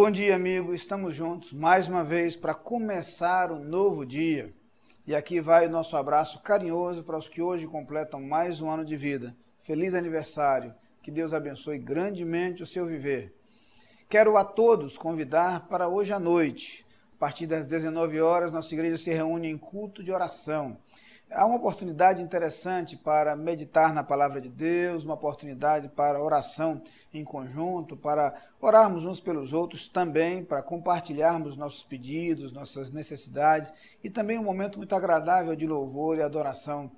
Bom dia, amigo. Estamos juntos mais uma vez para começar um novo dia. E aqui vai o nosso abraço carinhoso para os que hoje completam mais um ano de vida. Feliz aniversário. Que Deus abençoe grandemente o seu viver. Quero a todos convidar para hoje à noite. A partir das 19 horas, nossa igreja se reúne em culto de oração. Há uma oportunidade interessante para meditar na palavra de Deus, uma oportunidade para oração em conjunto, para orarmos uns pelos outros também, para compartilharmos nossos pedidos, nossas necessidades e também um momento muito agradável de louvor e adoração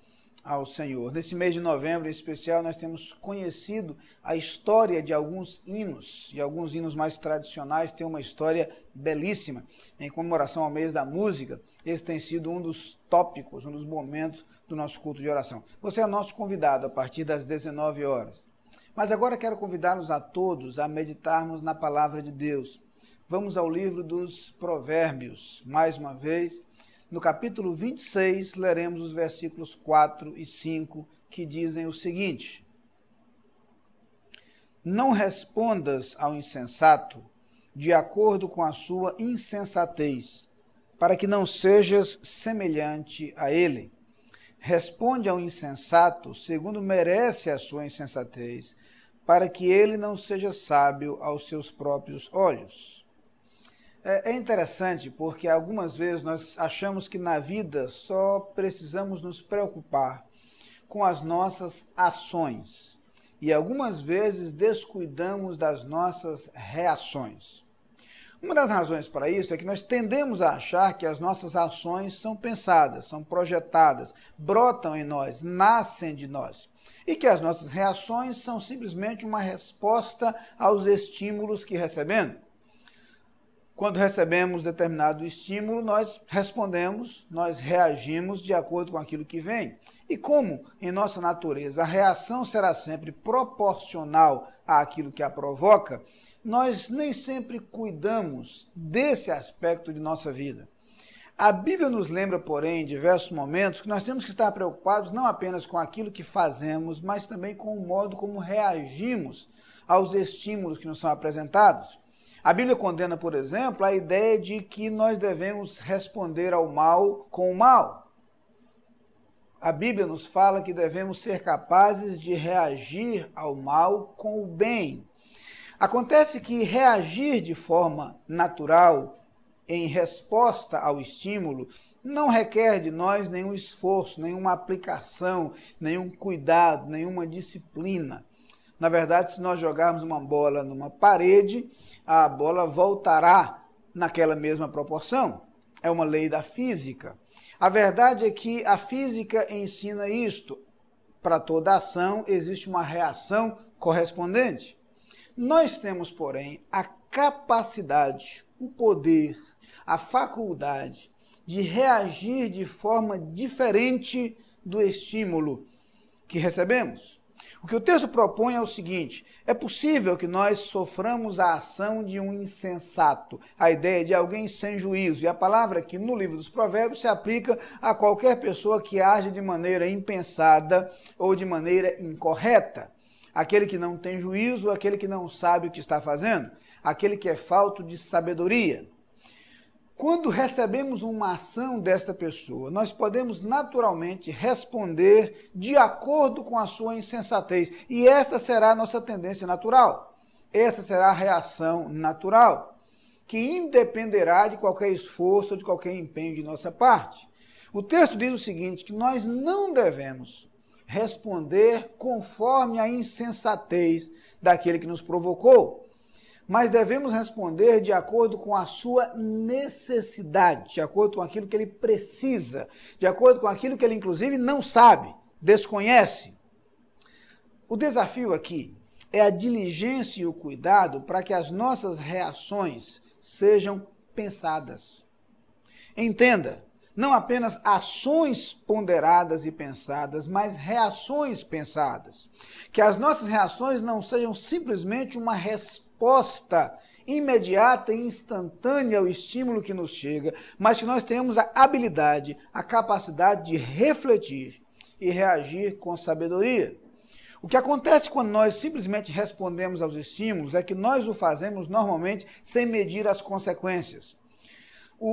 ao Senhor. Nesse mês de novembro, em especial, nós temos conhecido a história de alguns hinos, e alguns hinos mais tradicionais têm uma história belíssima. Em comemoração ao mês da música, esse tem sido um dos tópicos, um dos momentos do nosso culto de oração. Você é nosso convidado a partir das 19 horas. Mas agora quero convidá-los a todos a meditarmos na palavra de Deus. Vamos ao livro dos Provérbios, mais uma vez. No capítulo 26, leremos os versículos 4 e 5, que dizem o seguinte: Não respondas ao insensato de acordo com a sua insensatez, para que não sejas semelhante a ele. Responde ao insensato segundo merece a sua insensatez, para que ele não seja sábio aos seus próprios olhos. É interessante porque algumas vezes nós achamos que na vida só precisamos nos preocupar com as nossas ações e algumas vezes descuidamos das nossas reações. Uma das razões para isso é que nós tendemos a achar que as nossas ações são pensadas, são projetadas, brotam em nós, nascem de nós, e que as nossas reações são simplesmente uma resposta aos estímulos que recebemos. Quando recebemos determinado estímulo, nós respondemos, nós reagimos de acordo com aquilo que vem. E como em nossa natureza a reação será sempre proporcional àquilo que a provoca, nós nem sempre cuidamos desse aspecto de nossa vida. A Bíblia nos lembra, porém, em diversos momentos, que nós temos que estar preocupados não apenas com aquilo que fazemos, mas também com o modo como reagimos aos estímulos que nos são apresentados. A Bíblia condena, por exemplo, a ideia de que nós devemos responder ao mal com o mal. A Bíblia nos fala que devemos ser capazes de reagir ao mal com o bem. Acontece que reagir de forma natural, em resposta ao estímulo, não requer de nós nenhum esforço, nenhuma aplicação, nenhum cuidado, nenhuma disciplina. Na verdade, se nós jogarmos uma bola numa parede, a bola voltará naquela mesma proporção. É uma lei da física. A verdade é que a física ensina isto. Para toda ação existe uma reação correspondente. Nós temos, porém, a capacidade, o poder, a faculdade de reagir de forma diferente do estímulo que recebemos. O que o texto propõe é o seguinte: é possível que nós soframos a ação de um insensato, a ideia de alguém sem juízo, e a palavra que no livro dos Provérbios se aplica a qualquer pessoa que age de maneira impensada ou de maneira incorreta. Aquele que não tem juízo, aquele que não sabe o que está fazendo, aquele que é falto de sabedoria. Quando recebemos uma ação desta pessoa, nós podemos naturalmente responder de acordo com a sua insensatez. E esta será a nossa tendência natural. Essa será a reação natural, que independerá de qualquer esforço ou de qualquer empenho de nossa parte. O texto diz o seguinte, que nós não devemos responder conforme a insensatez daquele que nos provocou, mas devemos responder de acordo com a sua necessidade, de acordo com aquilo que ele precisa, de acordo com aquilo que ele, inclusive, não sabe, desconhece. O desafio aqui é a diligência e o cuidado para que as nossas reações sejam pensadas. Entenda, não apenas ações ponderadas e pensadas, mas reações pensadas. Que as nossas reações não sejam simplesmente uma resposta imediata e instantânea ao estímulo que nos chega, mas que nós tenhamos a habilidade, a capacidade de refletir e reagir com sabedoria. O que acontece quando nós simplesmente respondemos aos estímulos é que nós o fazemos normalmente sem medir as consequências.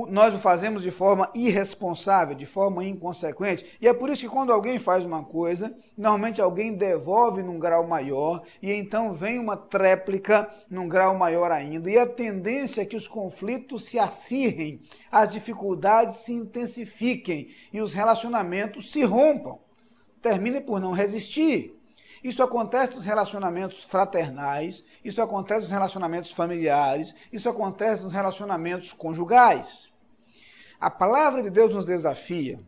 Nós o fazemos de forma irresponsável, de forma inconsequente. E é por isso que quando alguém faz uma coisa, normalmente alguém devolve num grau maior, e então vem uma tréplica num grau maior ainda. E a tendência é que os conflitos se acirrem, as dificuldades se intensifiquem e os relacionamentos se rompam. Terminem por não resistir. Isso acontece nos relacionamentos fraternais, isso acontece nos relacionamentos familiares, isso acontece nos relacionamentos conjugais. A palavra de Deus nos desafia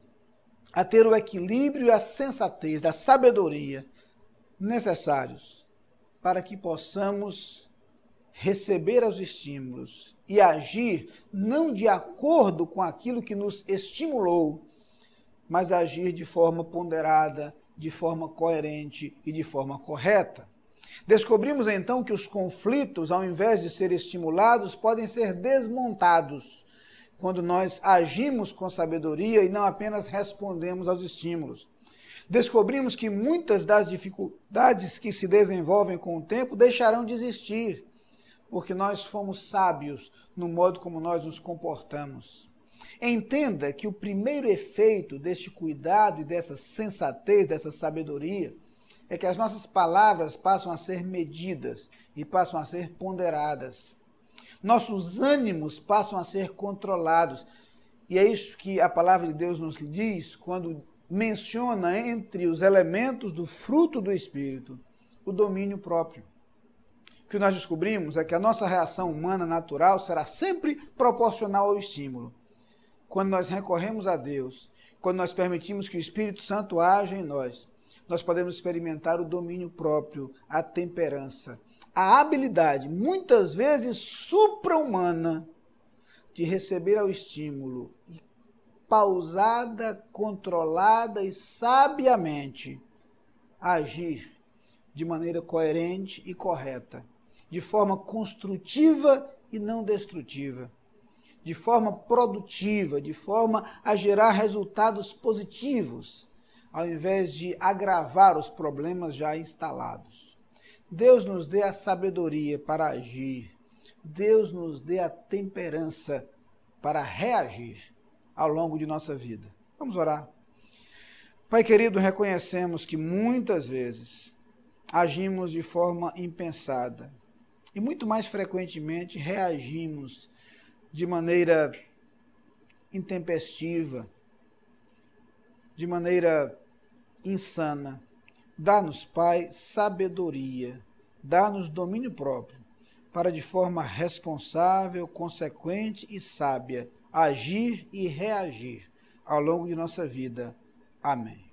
a ter o equilíbrio e a sensatez, a sabedoria necessários para que possamos receber os estímulos e agir não de acordo com aquilo que nos estimulou, mas agir de forma ponderada, de forma coerente e de forma correta. Descobrimos então que os conflitos, ao invés de ser estimulados, podem ser desmontados quando nós agimos com sabedoria e não apenas respondemos aos estímulos. Descobrimos que muitas das dificuldades que se desenvolvem com o tempo deixarão de existir, porque nós fomos sábios no modo como nós nos comportamos. Entenda que o primeiro efeito deste cuidado e dessa sensatez, dessa sabedoria, é que as nossas palavras passam a ser medidas e passam a ser ponderadas. Nossos ânimos passam a ser controlados. E é isso que a palavra de Deus nos diz quando menciona entre os elementos do fruto do Espírito o domínio próprio. O que nós descobrimos é que a nossa reação humana natural será sempre proporcional ao estímulo. Quando nós recorremos a Deus, quando nós permitimos que o Espírito Santo haja em nós, nós podemos experimentar o domínio próprio, a temperança, a habilidade, muitas vezes supra-humana, de receber ao estímulo e pausada, controlada e sabiamente agir de maneira coerente e correta, de forma construtiva e não destrutiva, de forma produtiva, de forma a gerar resultados positivos, ao invés de agravar os problemas já instalados. Deus nos dê a sabedoria para agir, Deus nos dê a temperança para reagir ao longo de nossa vida. Vamos orar. Pai querido, reconhecemos que muitas vezes agimos de forma impensada e muito mais frequentemente reagimos de maneira intempestiva, de maneira insana. Dá-nos, Pai, sabedoria, dá-nos domínio próprio, para de forma responsável, consequente e sábia, agir e reagir ao longo de nossa vida. Amém.